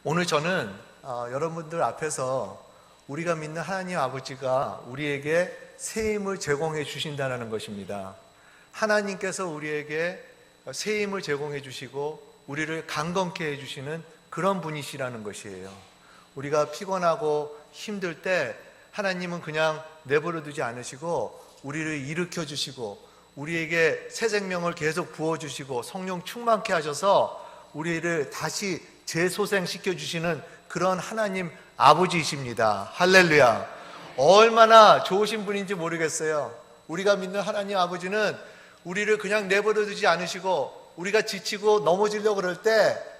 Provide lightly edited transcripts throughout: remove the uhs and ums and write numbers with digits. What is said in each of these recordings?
오늘 저는 여러분들 앞에서 우리가 믿는 하나님 아버지가 우리에게 새 힘을 제공해 주신다는 것입니다. 하나님께서 우리에게 새 힘을 제공해 주시고 우리를 강건케 해 주시는 그런 분이시라는 것이에요. 우리가 피곤하고 힘들 때 하나님은 그냥 내버려 두지 않으시고 우리를 일으켜 주시고 우리에게 새 생명을 계속 부어주시고 성령 충만케 하셔서 우리를 다시 재소생시켜 주시는 그런 하나님 아버지이십니다. 할렐루야. 얼마나 좋으신 분인지 모르겠어요. 우리가 믿는 하나님 아버지는 우리를 그냥 내버려 두지 않으시고 우리가 지치고 넘어지려고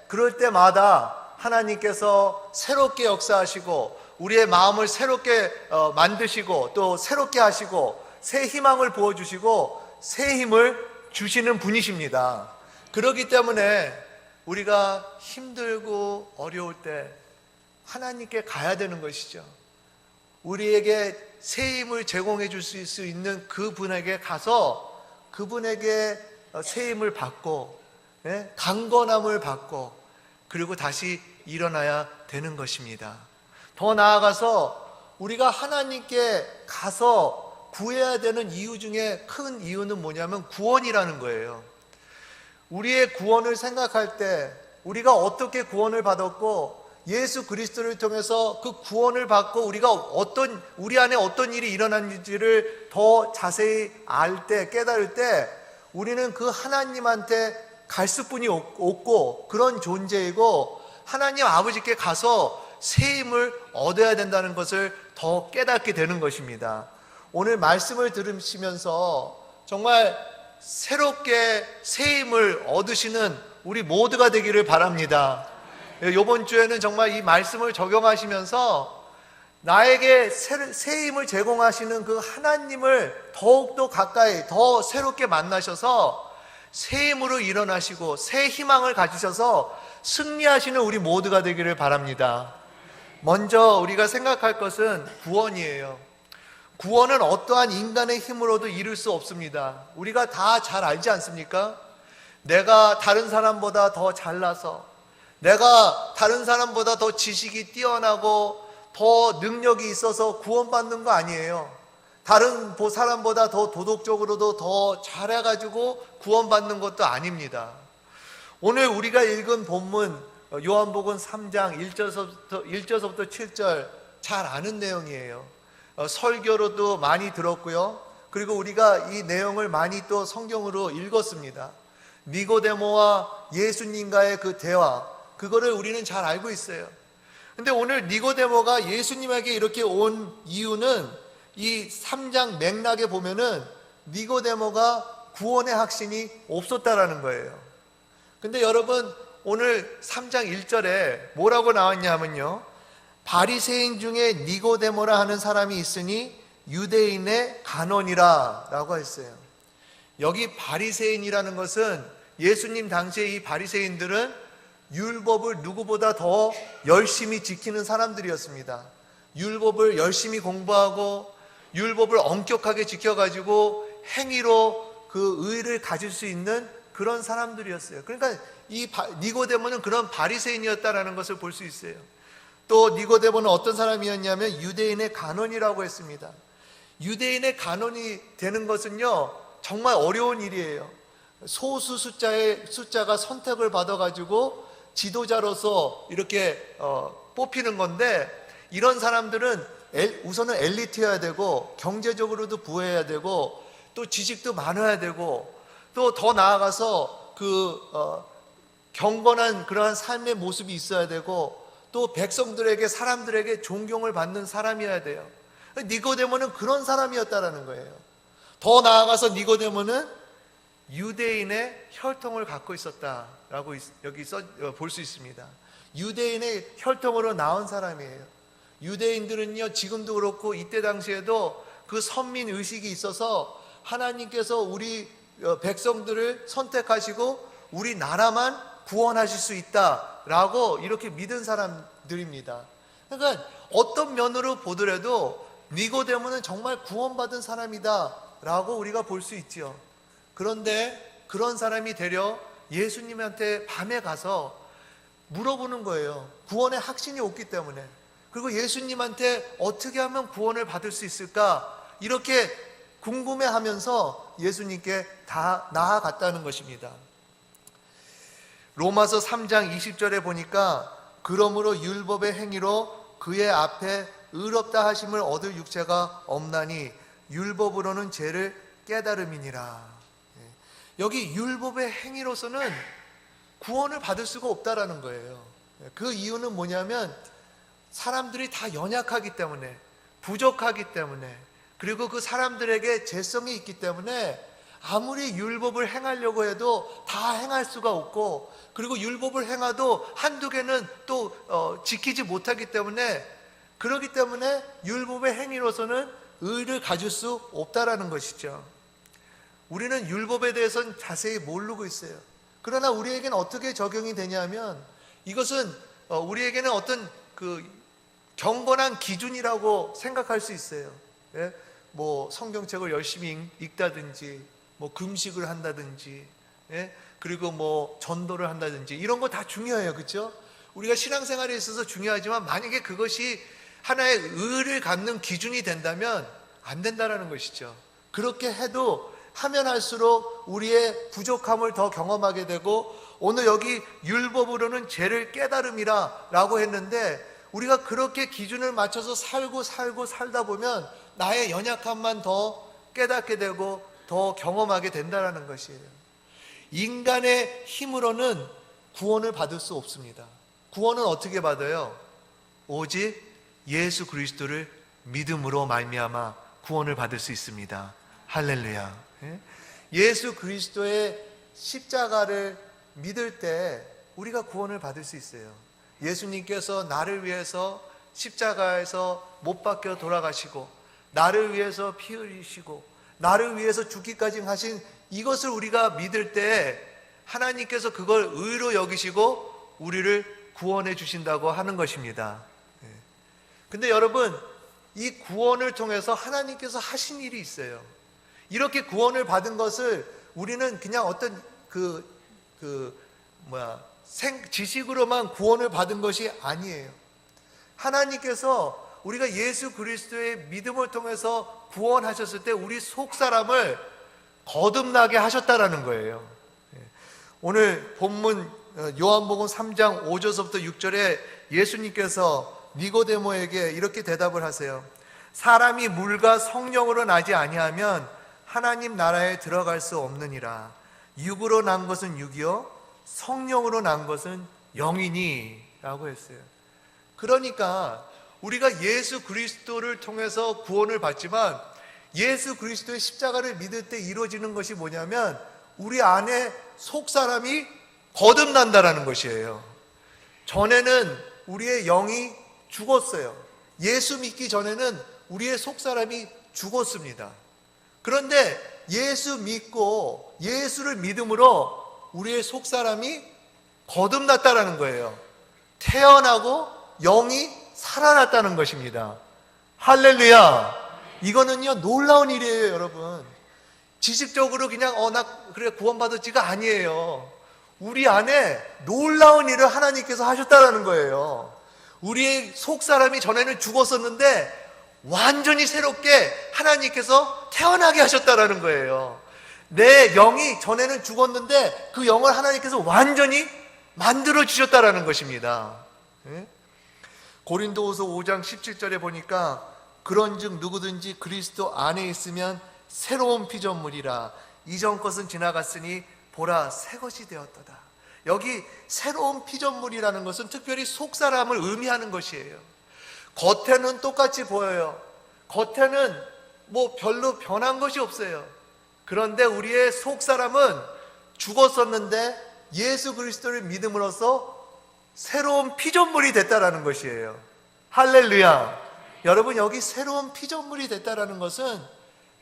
그럴 때마다 하나님께서 새롭게 역사하시고 우리의 마음을 새롭게 만드시고 또 새롭게 하시고 새 희망을 부어주시고 새 힘을 주시는 분이십니다. 그렇기 때문에 우리가 힘들고 어려울 때 하나님께 가야 되는 것이죠. 우리에게 새 힘을 제공해 줄 수 있는 그분에게 가서 그분에게 새 힘을 받고 강건함을 받고 그리고 다시 일어나야 되는 것입니다. 더 나아가서 우리가 하나님께 가서 구해야 되는 이유 중에 큰 이유는 뭐냐면 구원이라는 거예요. 우리의 구원을 생각할 때 우리가 어떻게 구원을 받았고 예수 그리스도를 통해서 그 구원을 받고 우리 안에 어떤 일이 일어났는지를 더 자세히 알 때, 깨달을 때 우리는 그 하나님한테 갈 수뿐이 없고 그런 존재이고 하나님 아버지께 가서 새 힘을 얻어야 된다는 것을 더 깨닫게 되는 것입니다. 오늘 말씀을 들으시면서 정말 새롭게 새 힘을 얻으시는 우리 모두가 되기를 바랍니다. 이번 주에는 정말 이 말씀을 적용하시면서 나에게 새 힘을 제공하시는 그 하나님을 더욱더 가까이 더 새롭게 만나셔서 새 힘으로 일어나시고 새 희망을 가지셔서 승리하시는 우리 모두가 되기를 바랍니다. 먼저 우리가 생각할 것은 구원이에요. 구원은 어떠한 인간의 힘으로도 이룰 수 없습니다. 우리가 다 잘 알지 않습니까? 내가 다른 사람보다 더 잘나서 내가 다른 사람보다 더 지식이 뛰어나고 더 능력이 있어서 구원받는 거 아니에요. 다른 사람보다 더 도덕적으로도 더 잘해가지고 구원받는 것도 아닙니다. 오늘 우리가 읽은 본문 요한복음 3장 1절서부터 7절 잘 아는 내용이에요. 설교로도 많이 들었고요. 그리고 우리가 이 내용을 많이 또 성경으로 읽었습니다. 니고데모와 예수님과의 그 대화, 그거를 우리는 잘 알고 있어요. 근데 오늘 니고데모가 예수님에게 이렇게 온 이유는 이 3장 맥락에 보면은 니고데모가 구원의 확신이 없었다라는 거예요. 근데 여러분 오늘 3장 1절에 뭐라고 나왔냐 하면요, 바리새인 중에 니고데모라 하는 사람이 있으니 유대인의 간원이라 라고 했어요. 여기 바리새인이라는 것은 예수님 당시에 이 바리새인들은 율법을 누구보다 더 열심히 지키는 사람들이었습니다. 율법을 열심히 공부하고 율법을 엄격하게 지켜가지고 행위로 그 의를 가질 수 있는 그런 사람들이었어요. 그러니까 이 니고데모는 그런 바리새인이었다라는 것을 볼 수 있어요. 또 니고데모는 어떤 사람이었냐면 유대인의 간원이라고 했습니다. 유대인의 간원이 되는 것은요 정말 어려운 일이에요. 소수 숫자가 선택을 받아가지고 지도자로서 이렇게 뽑히는 건데, 이런 사람들은 우선은 엘리트여야 되고 경제적으로도 부해야 되고 또 지식도 많아야 되고 또 더 나아가서 경건한 그러한 삶의 모습이 있어야 되고 또 백성들에게 사람들에게 존경을 받는 사람이어야 돼요. 니고데모는 그런 사람이었다라는 거예요. 더 나아가서 니고데모는 유대인의 혈통을 갖고 있었다라고 여기 볼 수 있습니다. 유대인의 혈통으로 나온 사람이에요. 유대인들은요 지금도 그렇고 이때 당시에도 그 선민 의식이 있어서 하나님께서 우리 백성들을 선택하시고 우리나라만 구원하실 수 있다라고 이렇게 믿은 사람들입니다. 그러니까 어떤 면으로 보더라도 니고데모는 정말 구원받은 사람이다라고 우리가 볼 수 있지요. 그런데 그런 사람이 되려 예수님한테 밤에 가서 물어보는 거예요. 구원의 확신이 없기 때문에. 그리고 예수님한테 어떻게 하면 구원을 받을 수 있을까? 이렇게 궁금해하면서 예수님께 다 나아갔다는 것입니다. 로마서 3장 20절에 보니까 그러므로 율법의 행위로 그의 앞에 의롭다 하심을 얻을 육체가 없나니 율법으로는 죄를 깨달음이니라. 여기 율법의 행위로서는 구원을 받을 수가 없다라는 거예요. 그 이유는 뭐냐면 사람들이 다 연약하기 때문에, 부족하기 때문에, 그리고 그 사람들에게 죄성이 있기 때문에 아무리 율법을 행하려고 해도 다 행할 수가 없고, 그리고 율법을 행해도 한두 개는 또 지키지 못하기 때문에, 그렇기 때문에 율법의 행위로서는 의를 가질 수 없다라는 것이죠. 우리는 율법에 대해서는 자세히 모르고 있어요. 그러나 우리에게는 어떻게 적용이 되냐면, 이것은 우리에게는 어떤 경건한 기준이라고 생각할 수 있어요. 예? 뭐 성경책을 열심히 읽다든지, 뭐 금식을 한다든지, 예? 그리고 뭐 전도를 한다든지, 이런 거 다 중요해요. 그렇죠? 우리가 신앙생활에 있어서 중요하지만 만약에 그것이 하나의 의를 갖는 기준이 된다면 안 된다라는 것이죠. 그렇게 해도 하면 할수록 우리의 부족함을 더 경험하게 되고, 오늘 여기 율법으로는 죄를 깨달음이라 라고 했는데, 우리가 그렇게 기준을 맞춰서 살다 보면 나의 연약함만 더 깨닫게 되고 더 경험하게 된다는 것이에요. 인간의 힘으로는 구원을 받을 수 없습니다. 구원은 어떻게 받아요? 오직 예수 그리스도를 믿음으로 말미암아 구원을 받을 수 있습니다. 할렐루야. 예수 그리스도의 십자가를 믿을 때 우리가 구원을 받을 수 있어요. 예수님께서 나를 위해서 십자가에서 못 박혀 돌아가시고, 나를 위해서 피 흘리시고, 나를 위해서 죽기까지 하신 이것을 우리가 믿을 때 하나님께서 그걸 의로 여기시고 우리를 구원해 주신다고 하는 것입니다. 근데 여러분, 이 구원을 통해서 하나님께서 하신 일이 있어요. 이렇게 구원을 받은 것을 우리는 그냥 어떤 지식으로만 구원을 받은 것이 아니에요. 하나님께서 우리가 예수 그리스도의 믿음을 통해서 구원하셨을 때 우리 속사람을 거듭나게 하셨다라는 거예요. 오늘 본문 요한복음 3장 5절부터 6절에 예수님께서 니고데모에게 이렇게 대답을 하세요. 사람이 물과 성령으로 나지 아니하면 하나님 나라에 들어갈 수 없느니라. 육으로 난 것은 육이요 성령으로 난 것은 영이니 라고 했어요. 그러니까 우리가 예수 그리스도를 통해서 구원을 받지만, 예수 그리스도의 십자가를 믿을 때 이루어지는 것이 뭐냐면 우리 안에 속사람이 거듭난다라는 것이에요. 전에는 우리의 영이 죽었어요. 예수 믿기 전에는 우리의 속사람이 죽었습니다. 그런데 예수 믿고 예수를 믿음으로 우리의 속사람이 거듭났다라는 거예요. 태어나고 영이 살아났다는 것입니다. 할렐루야. 이거는요 놀라운 일이에요. 여러분, 지식적으로 그냥 나 그래 구원받았지가 아니에요. 우리 안에 놀라운 일을 하나님께서 하셨다라는 거예요. 우리의 속사람이 전에는 죽었었는데 완전히 새롭게 하나님께서 태어나게 하셨다라는 거예요. 내 영이 전에는 죽었는데 그 영을 하나님께서 완전히 만들어 주셨다라는 것입니다. 고린도후서 5장 17절에 보니까 그런즉 누구든지 그리스도 안에 있으면 새로운 피조물이라. 이전 것은 지나갔으니 보라 새 것이 되었도다. 여기 새로운 피조물이라는 것은 특별히 속사람을 의미하는 것이에요. 겉에는 똑같이 보여요. 겉에는 뭐 별로 변한 것이 없어요. 그런데 우리의 속사람은 죽었었는데 예수 그리스도를 믿음으로써 새로운 피조물이 됐다라는 것이에요. 할렐루야. 여러분, 여기 새로운 피조물이 됐다라는 것은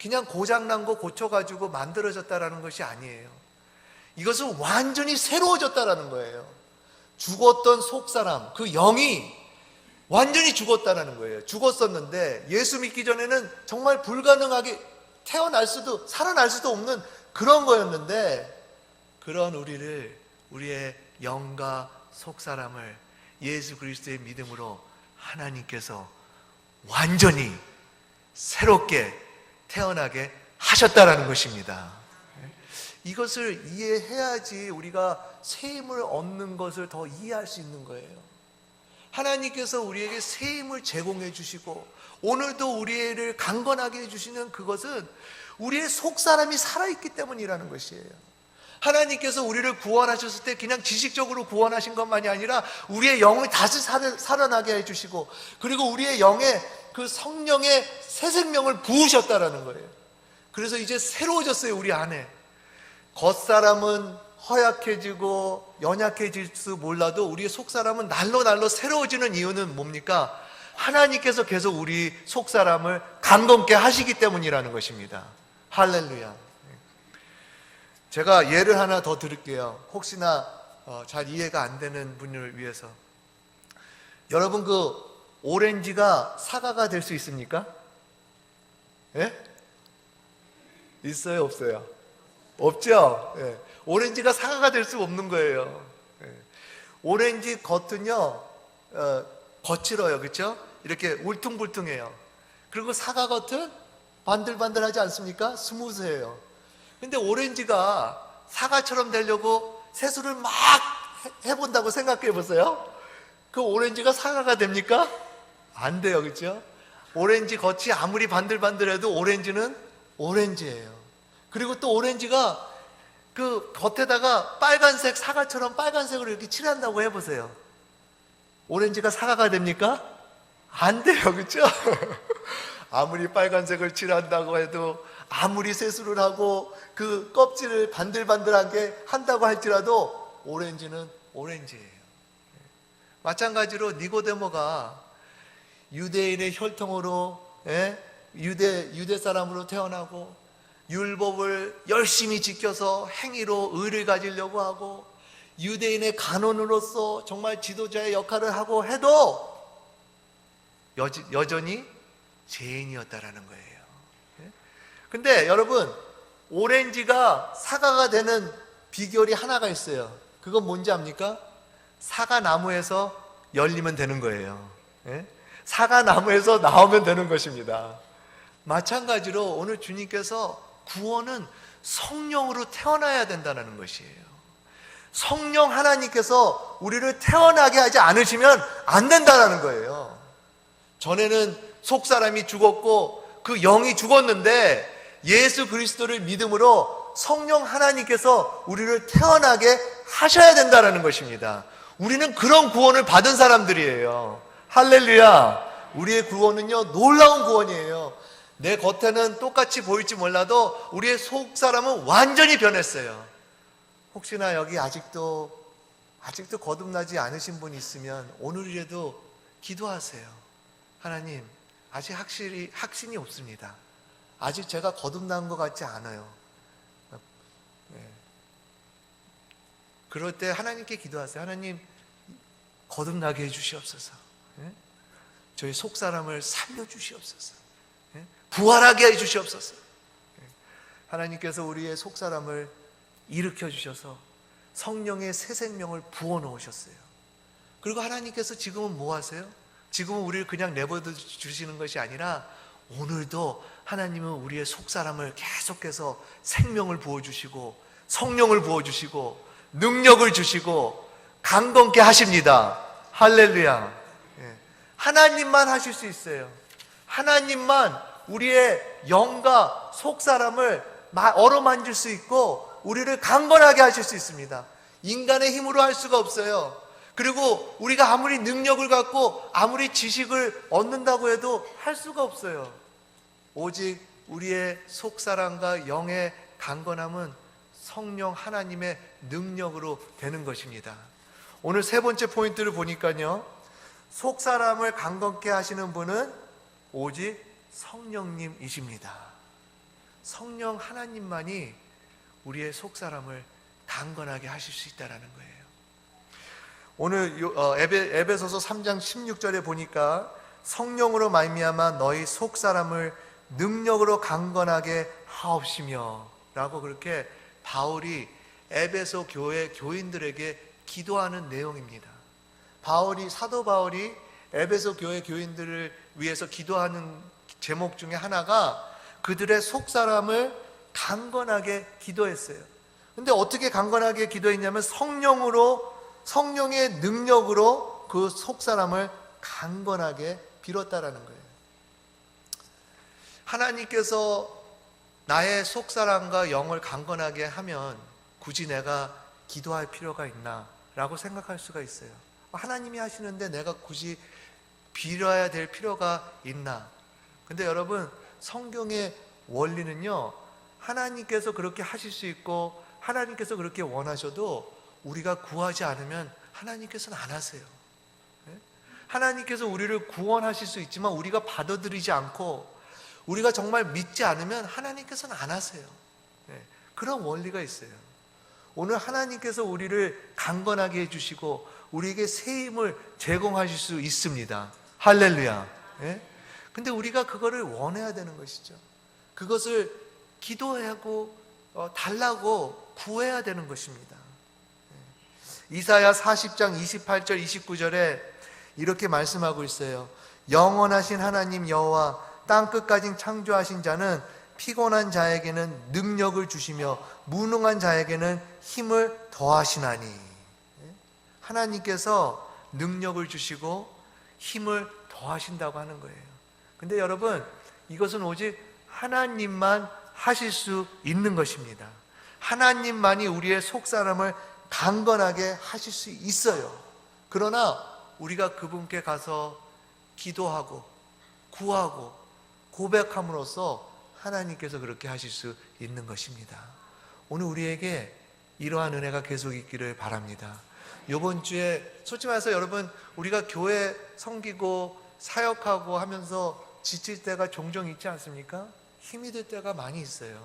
그냥 고장난 거 고쳐가지고 만들어졌다라는 것이 아니에요. 이것은 완전히 새로워졌다라는 거예요. 죽었던 속사람, 그 영이 완전히 죽었다는 거예요. 죽었었는데 예수 믿기 전에는 정말 불가능하게 살아날 수도 없는 그런 거였는데, 그런 우리의 영과 속 사람을 예수 그리스도의 믿음으로 하나님께서 완전히 새롭게 태어나게 하셨다라는 것입니다. 이것을 이해해야지 우리가 새 힘을 얻는 것을 더 이해할 수 있는 거예요. 하나님께서 우리에게 새 힘을 제공해 주시고 오늘도 우리를 강건하게 해주시는 그것은 우리의 속사람이 살아있기 때문이라는 것이에요. 하나님께서 우리를 구원하셨을 때 그냥 지식적으로 구원하신 것만이 아니라 우리의 영을 다시 살아나게 해주시고 그리고 우리의 영에 그 성령의 새 생명을 부으셨다라는 거예요. 그래서 이제 새로워졌어요. 우리 안에 겉사람은 허약해지고 연약해질지 몰라도 우리의 속사람은 날로 새로워지는 이유는 뭡니까? 하나님께서 계속 우리 속사람을 강건케 하시기 때문이라는 것입니다. 할렐루야. 제가 예를 하나 더 드릴게요. 혹시나 잘 이해가 안 되는 분을 위해서. 여러분, 그 오렌지가 사과가 될 수 있습니까? 예? 있어요, 없어요? 없죠? 예. 오렌지가 사과가 될 수 없는 거예요. 예. 오렌지 겉은요 거칠어요, 그렇죠? 이렇게 울퉁불퉁해요. 그리고 사과 겉은 반들반들하지 않습니까? 스무스해요. 근데 오렌지가 사과처럼 되려고 세수를 막 해본다고 생각해 보세요. 그 오렌지가 사과가 됩니까? 안 돼요, 그렇죠? 오렌지 겉이 아무리 반들반들해도 오렌지는 오렌지예요. 그리고 또 오렌지가 그 겉에다가 빨간색, 사과처럼 빨간색으로 이렇게 칠한다고 해보세요. 오렌지가 사과가 됩니까? 안 돼요, 그렇죠? 아무리 빨간색을 칠한다고 해도 아무리 세수를 하고 그 껍질을 반들반들하게 한다고 할지라도 오렌지는 오렌지예요. 마찬가지로 니고데모가 유대인의 혈통으로 유대 사람으로 태어나고 율법을 열심히 지켜서 행위로 의를 가지려고 하고 유대인의 간원으로서 정말 지도자의 역할을 하고 해도 여전히 죄인이었다라는 거예요. 근데 여러분, 오렌지가 사과가 되는 비결이 하나가 있어요. 그건 뭔지 압니까? 사과나무에서 열리면 되는 거예요. 사과나무에서 나오면 되는 것입니다. 마찬가지로 오늘 주님께서 구원은 성령으로 태어나야 된다는 것이에요. 성령 하나님께서 우리를 태어나게 하지 않으시면 안 된다는 거예요. 전에는 속사람이 죽었고 그 영이 죽었는데 예수 그리스도를 믿음으로 성령 하나님께서 우리를 태어나게 하셔야 된다는 것입니다. 우리는 그런 구원을 받은 사람들이에요. 할렐루야. 우리의 구원은요, 놀라운 구원이에요. 내 겉에는 똑같이 보일지 몰라도 우리의 속 사람은 완전히 변했어요. 혹시나 여기 아직도 거듭나지 않으신 분이 있으면 오늘이라도 기도하세요. 하나님, 아직 확신이 없습니다. 아직 제가 거듭난 것 같지 않아요. 그럴 때 하나님께 기도하세요. 하나님, 거듭나게 해주시옵소서. 저희 속 사람을 살려주시옵소서. 부활하게 해주시옵소서. 하나님께서 우리의 속 사람을 일으켜 주셔서 성령의 새 생명을 부어 놓으셨어요. 그리고 하나님께서 지금은 뭐 하세요? 지금은 우리를 그냥 내버려 주시는 것이 아니라 오늘도 하나님은 우리의 속 사람을 계속해서 생명을 부어 주시고 성령을 부어 주시고 능력을 주시고 강건케 하십니다. 할렐루야. 하나님만 하실 수 있어요. 하나님만 우리의 영과 속 사람을 어루만질 수 있고 우리를 강건하게 하실 수 있습니다. 인간의 힘으로 할 수가 없어요. 그리고 우리가 아무리 능력을 갖고 아무리 지식을 얻는다고 해도 할 수가 없어요. 오직 우리의 속 사람과 영의 강건함은 성령 하나님의 능력으로 되는 것입니다. 오늘 세 번째 포인트를 보니까요, 속 사람을 강건케 하시는 분은 오직 성령님이십니다. 성령 하나님만이 우리의 속 사람을 강건하게 하실 수 있다는 거예요. 오늘 에베소서 3장 16절에 보니까 성령으로 말미암아 너희 속 사람을 능력으로 강건하게 하옵시며 라고 그렇게 바울이 에베소 교회 교인들에게 기도하는 내용입니다. 사도 바울이 에베소 교회 교인들을 위해서 기도하는 제목 중에 하나가 그들의 속사람을 강건하게 기도했어요. 근데 어떻게 강건하게 기도했냐면 성령의 능력으로 그 속사람을 강건하게 빌었다라는 거예요. 하나님께서 나의 속사람과 영을 강건하게 하면 굳이 내가 기도할 필요가 있나 라고 생각할 수가 있어요. 하나님이 하시는데 내가 굳이 빌어야 될 필요가 있나? 근데 여러분, 성경의 원리는요, 하나님께서 그렇게 하실 수 있고 하나님께서 그렇게 원하셔도 우리가 구하지 않으면 하나님께서는 안 하세요. 하나님께서 우리를 구원하실 수 있지만 우리가 받아들이지 않고 우리가 정말 믿지 않으면 하나님께서는 안 하세요. 그런 원리가 있어요. 오늘 하나님께서 우리를 강건하게 해주시고 우리에게 새 힘을 제공하실 수 있습니다. 할렐루야. 근데 우리가 그거를 원해야 되는 것이죠. 그것을 기도하고 달라고 구해야 되는 것입니다. 이사야 40장 28절 29절에 이렇게 말씀하고 있어요. 영원하신 하나님 여호와 땅끝까지 창조하신 자는 피곤한 자에게는 능력을 주시며 무능한 자에게는 힘을 더하시나니. 하나님께서 능력을 주시고 힘을 더하신다고 하는 거예요. 근데 여러분, 이것은 오직 하나님만 하실 수 있는 것입니다. 하나님만이 우리의 속사람을 강건하게 하실 수 있어요. 그러나 우리가 그분께 가서 기도하고 구하고 고백함으로써 하나님께서 그렇게 하실 수 있는 것입니다. 오늘 우리에게 이러한 은혜가 계속 있기를 바랍니다. 이번 주에 솔직히 말해서 여러분, 우리가 교회 섬기고 사역하고 하면서 지칠 때가 종종 있지 않습니까? 힘이 들 때가 많이 있어요.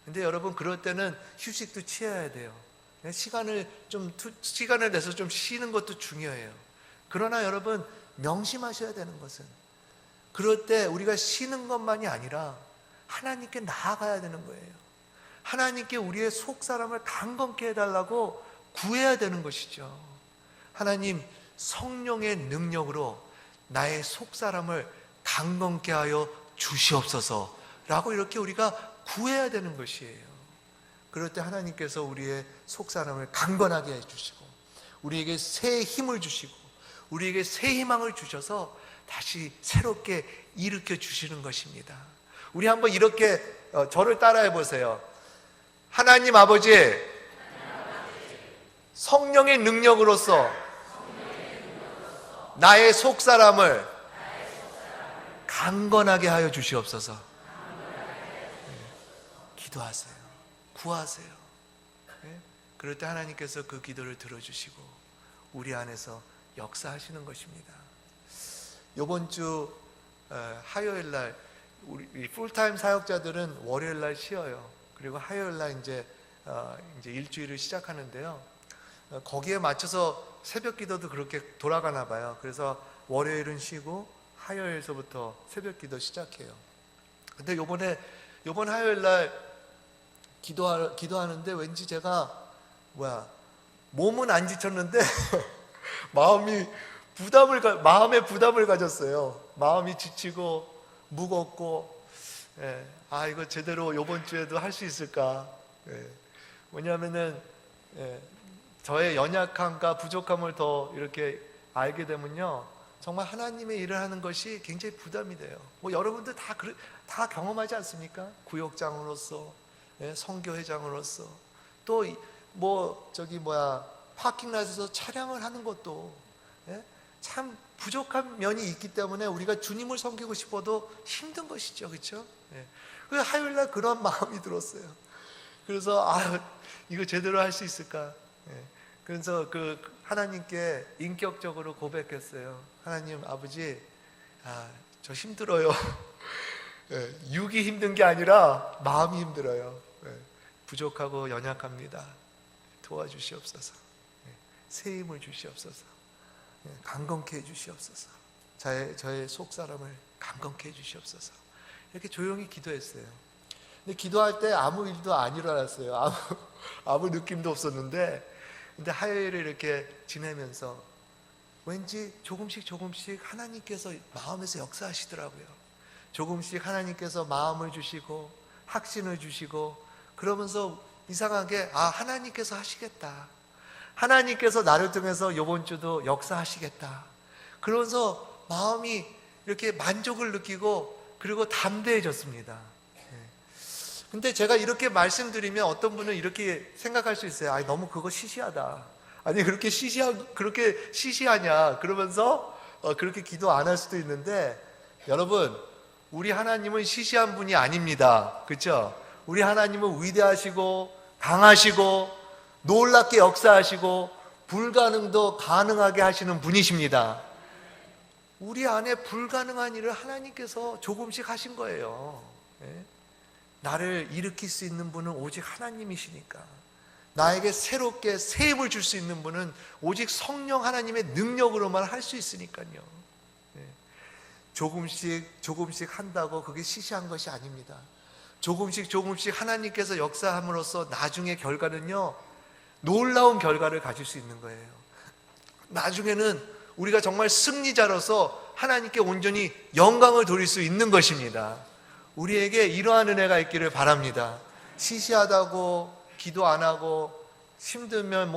근데 여러분, 그럴 때는 휴식도 취해야 돼요. 시간을 내서 좀 쉬는 것도 중요해요. 그러나 여러분, 명심하셔야 되는 것은 그럴 때 우리가 쉬는 것만이 아니라 하나님께 나아가야 되는 거예요. 하나님께 우리의 속사람을 강건케 해달라고 구해야 되는 것이죠. 하나님, 성령의 능력으로 나의 속사람을 강건케 하여 주시옵소서 라고 이렇게 우리가 구해야 되는 것이에요. 그럴 때 하나님께서 우리의 속사람을 강건하게 해주시고 우리에게 새 힘을 주시고 우리에게 새 희망을 주셔서 다시 새롭게 일으켜 주시는 것입니다. 우리 한번 이렇게 저를 따라해 보세요. 하나님 아버지, 성령의 능력으로서 나의 속사람을 강건하게 하여 주시옵소서. 기도하세요. 구하세요. 그럴 때 하나님께서 그 기도를 들어주시고 우리 안에서 역사하시는 것입니다. 이번 주 화요일 날 우리 풀타임 사역자들은 월요일 날 쉬어요. 그리고 화요일 날 이제 일주일을 시작하는데요. 거기에 맞춰서 새벽 기도도 그렇게 돌아가나 봐요. 그래서 월요일은 쉬고 화요일서부터 새벽 기도 시작해요. 근데 요번 화요일 날 기도하는데 왠지 제가 몸은 안 지쳤는데 마음에 부담을 가졌어요. 마음이 지치고 무겁고, 이거 제대로 이번 주에도 할 수 있을까? 왜냐하면은 저의 연약함과 부족함을 더 이렇게 알게 되면요, 정말 하나님의 일을 하는 것이 굉장히 부담이 돼요. 여러분들 다 경험하지 않습니까? 구역장으로서, 선교회장으로서, 또 파킹랏에서 차량을 하는 것도 참 부족한 면이 있기 때문에 우리가 주님을 섬기고 싶어도 힘든 것이죠, 그렇죠? 그래서 화요일 날 그런 마음이 들었어요. 그래서 이거 제대로 할 수 있을까? 그래서 하나님께 인격적으로 고백했어요. 하나님 아버지, 저 힘들어요. 육이 힘든 게 아니라 마음이 힘들어요. 부족하고 연약합니다. 도와주시옵소서. 새 힘을 주시옵소서. 강건케 해주시옵소서. 저의 속사람을 강건케 해주시옵소서. 이렇게 조용히 기도했어요. 근데 기도할 때 아무 일도 안 일어났어요. 아무 느낌도 없었는데 근데 화요일을 이렇게 지내면서 왠지 조금씩 하나님께서 마음에서 역사하시더라고요. 조금씩 하나님께서 마음을 주시고 확신을 주시고, 그러면서 이상하게 하나님께서 하시겠다, 하나님께서 나를 통해서 이번 주도 역사하시겠다, 그러면서 마음이 이렇게 만족을 느끼고 그리고 담대해졌습니다. 근데 제가 이렇게 말씀드리면 어떤 분은 이렇게 생각할 수 있어요. 너무 그거 시시하다. 아니 그렇게 시시하냐 그러면서 그렇게 기도 안 할 수도 있는데, 여러분, 우리 하나님은 시시한 분이 아닙니다. 그렇죠? 우리 하나님은 위대하시고 강하시고 놀랍게 역사하시고 불가능도 가능하게 하시는 분이십니다. 우리 안에 불가능한 일을 하나님께서 조금씩 하신 거예요. 나를 일으킬 수 있는 분은 오직 하나님이시니까, 나에게 새롭게 새 힘을 줄 수 있는 분은 오직 성령 하나님의 능력으로만 할 수 있으니까요. 조금씩 한다고 그게 시시한 것이 아닙니다. 조금씩 하나님께서 역사함으로써 나중의 결과는요, 놀라운 결과를 가질 수 있는 거예요. 나중에는 우리가 정말 승리자로서 하나님께 온전히 영광을 돌릴 수 있는 것입니다. 우리에게 이러한 은혜가 있기를 바랍니다. 시시하다고 기도 안 하고 힘들면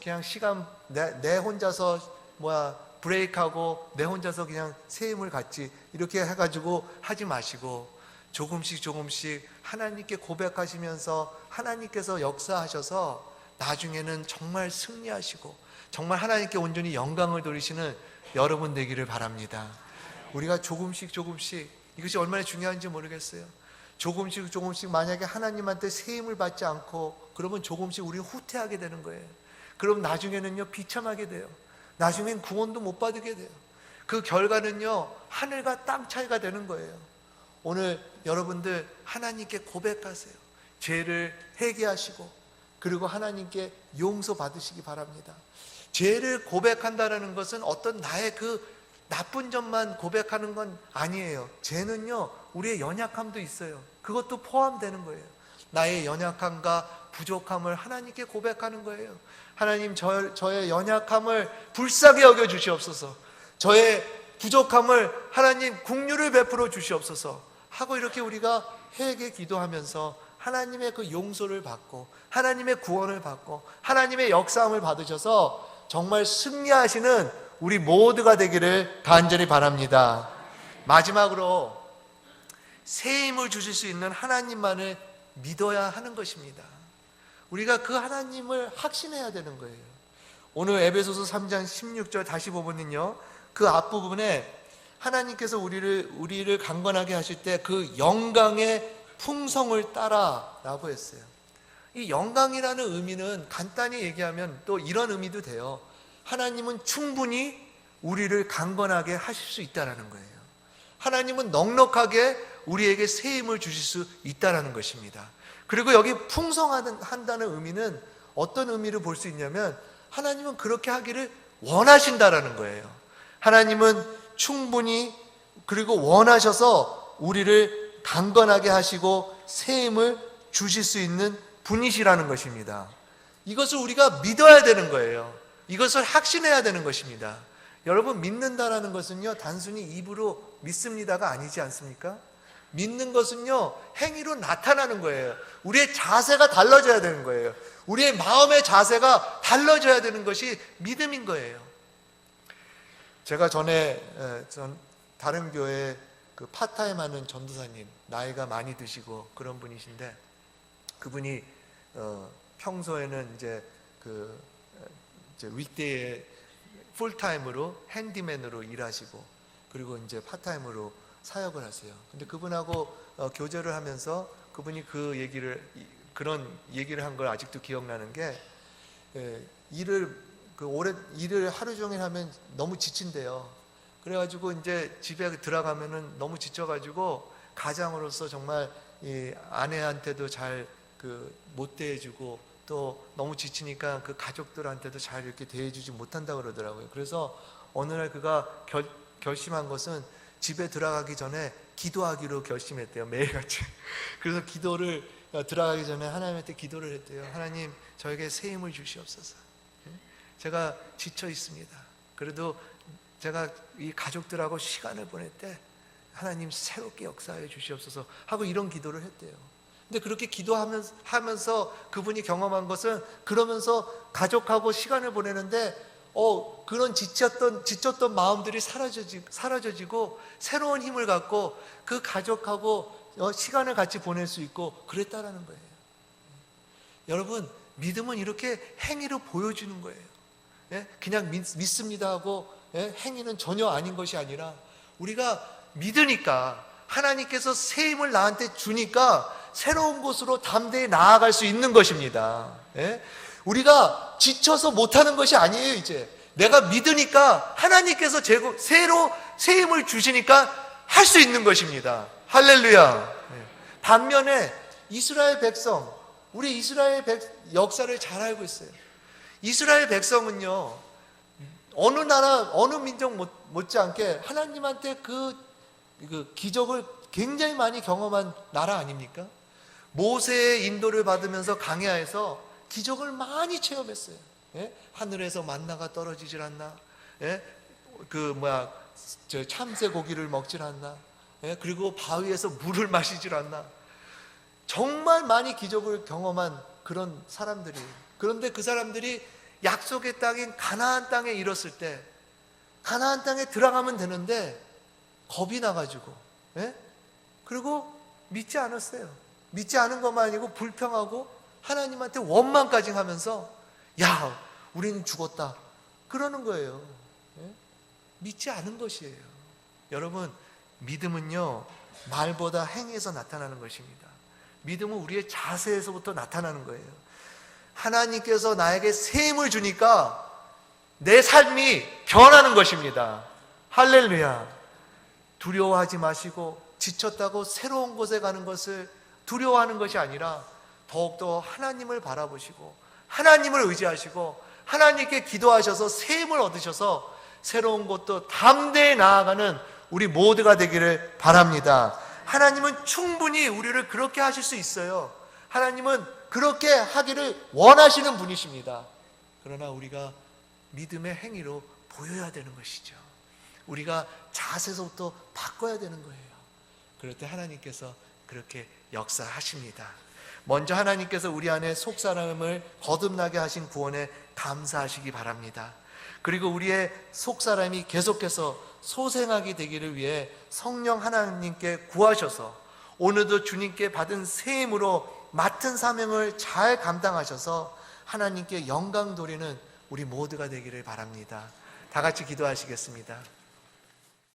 그냥 시간 내 혼자서 브레이크하고 내 혼자서 그냥 새 힘을 갖지, 이렇게 해가지고 하지 마시고 조금씩 하나님께 고백하시면서 하나님께서 역사하셔서 나중에는 정말 승리하시고 정말 하나님께 온전히 영광을 돌리시는 여러분 되기를 바랍니다. 우리가 조금씩 이것이 얼마나 중요한지 모르겠어요. 조금씩 만약에 하나님한테 새 힘을 받지 않고 그러면 조금씩 우리 후퇴하게 되는 거예요. 그럼 나중에는요 비참하게 돼요. 나중엔 구원도 못 받게 돼요. 그 결과는요 하늘과 땅 차이가 되는 거예요. 오늘 여러분들 하나님께 고백하세요. 죄를 회개하시고 그리고 하나님께 용서 받으시기 바랍니다. 죄를 고백한다는 것은 어떤 나의 그 나쁜 점만 고백하는 건 아니에요. 죄는요 우리의 연약함도 있어요. 그것도 포함되는 거예요. 나의 연약함과 부족함을 하나님께 고백하는 거예요. 하나님, 저의 연약함을 불쌍히 여겨 주시옵소서. 저의 부족함을 하나님 긍휼을 베풀어 주시옵소서 하고 이렇게 우리가 회개 기도하면서 하나님의 그 용서를 받고 하나님의 구원을 받고 하나님의 역사함을 받으셔서 정말 승리하시는 우리 모두가 되기를 간절히 바랍니다. 마지막으로 새 힘을 주실 수 있는 하나님만을 믿어야 하는 것입니다. 우리가 그 하나님을 확신해야 되는 거예요. 오늘 에베소서 3장 16절 다시 보면요, 그 앞부분에 하나님께서 우리를 강건하게 하실 때 그 영광의 풍성을 따라 라고 했어요. 이 영광이라는 의미는 간단히 얘기하면 또 이런 의미도 돼요. 하나님은 충분히 우리를 강건하게 하실 수 있다는 거예요. 하나님은 넉넉하게 우리에게 새 힘을 주실 수 있다는 것입니다. 그리고 여기 풍성한다는 의미는 어떤 의미를 볼 수 있냐면 하나님은 그렇게 하기를 원하신다라는 거예요. 하나님은 충분히 그리고 원하셔서 우리를 강건하게 하시고 새 힘을 주실 수 있는 분이시라는 것입니다. 이것을 우리가 믿어야 되는 거예요. 이것을 확신해야 되는 것입니다. 여러분, 믿는다라는 것은요 단순히 입으로 믿습니다가 아니지 않습니까? 믿는 것은요 행위로 나타나는 거예요. 우리의 자세가 달라져야 되는 거예요. 우리의 마음의 자세가 달라져야 되는 것이 믿음인 거예요. 제가 전에 다른 교회 그 파타임 하는 전도사님, 나이가 많이 드시고 그런 분이신데, 그분이 평소에는 이제 윗대에 풀타임으로 핸디맨으로 일하시고 그리고 이제 파타임으로 사역을 하세요. 근데 그분하고 교제를 하면서 그분이 그런 얘기를 한 걸 아직도 기억나는 게, 일을 하루 종일 하면 너무 지친대요. 그래가지고 이제 집에 들어가면은 너무 지쳐가지고 가장으로서 정말 이 아내한테도 잘 못 대해주고 또 너무 지치니까 그 가족들한테도 잘 이렇게 대해주지 못한다 그러더라고요. 그래서 어느 날 그가 결심한 것은 집에 들어가기 전에 기도하기로 결심했대요. 매일같이. 그래서 들어가기 전에 하나님한테 기도를 했대요. 하나님, 저에게 새 힘을 주시옵소서. 제가 지쳐 있습니다. 그래도 제가 이 가족들하고 시간을 보낼 때 하나님 새롭게 역사해 주시옵소서 하고 이런 기도를 했대요. 근데 그렇게 기도하면서 그분이 경험한 것은, 그러면서 가족하고 시간을 보내는데 그런 지쳤던 마음들이 사라져지고 새로운 힘을 갖고 그 가족하고 시간을 같이 보낼 수 있고 그랬다라는 거예요. 여러분, 믿음은 이렇게 행위로 보여주는 거예요. 그냥 믿습니다 하고 행위는 전혀 아닌 것이 아니라, 우리가 믿으니까 하나님께서 새 힘을 나한테 주니까 새로운 곳으로 담대히 나아갈 수 있는 것입니다. 우리가 지쳐서 못하는 것이 아니에요. 이제 내가 믿으니까 하나님께서 새로 새 힘을 주시니까 할 수 있는 것입니다. 할렐루야. 반면에 이스라엘 백성, 우리 이스라엘 역사를 잘 알고 있어요. 이스라엘 백성은요, 어느 나라, 어느 민족 못지않게 하나님한테 그 기적을 굉장히 많이 경험한 나라 아닙니까? 모세의 인도를 받으면서 강야에서 기적을 많이 체험했어요. 하늘에서 만나가 떨어지질 않나? 참새 고기를 먹질 않나? 그리고 바위에서 물을 마시질 않나? 정말 많이 기적을 경험한 그런 사람들이. 그런데 그 사람들이 약속의 땅인 가나안 땅에 이뤘을 때, 가나안 땅에 들어가면 되는데 겁이 나가지고, 그리고 믿지 않았어요. 믿지 않은 것만 아니고 불평하고 하나님한테 원망까지 하면서, 야, 우리는 죽었다, 그러는 거예요. 믿지 않은 것이에요. 여러분, 믿음은요, 말보다 행위에서 나타나는 것입니다. 믿음은 우리의 자세에서부터 나타나는 거예요. 하나님께서 나에게 새 힘을 주니까 내 삶이 변하는 것입니다. 할렐루야. 두려워하지 마시고, 지쳤다고 새로운 곳에 가는 것을 두려워하는 것이 아니라 더욱더 하나님을 바라보시고 하나님을 의지하시고 하나님께 기도하셔서 새 힘을 얻으셔서 새로운 곳도 담대히 나아가는 우리 모두가 되기를 바랍니다. 하나님은 충분히 우리를 그렇게 하실 수 있어요. 하나님은 그렇게 하기를 원하시는 분이십니다. 그러나 우리가 믿음의 행위로 보여야 되는 것이죠. 우리가 자세서부터 바꿔야 되는 거예요. 그럴 때 하나님께서 그렇게 역사하십니다. 먼저 하나님께서 우리 안에 속사람을 거듭나게 하신 구원에 감사하시기 바랍니다. 그리고 우리의 속사람이 계속해서 소생하게 되기를 위해 성령 하나님께 구하셔서 오늘도 주님께 받은 새 힘으로 맡은 사명을 잘 감당하셔서 하나님께 영광 돌리는 우리 모두가 되기를 바랍니다. 다 같이 기도하시겠습니다.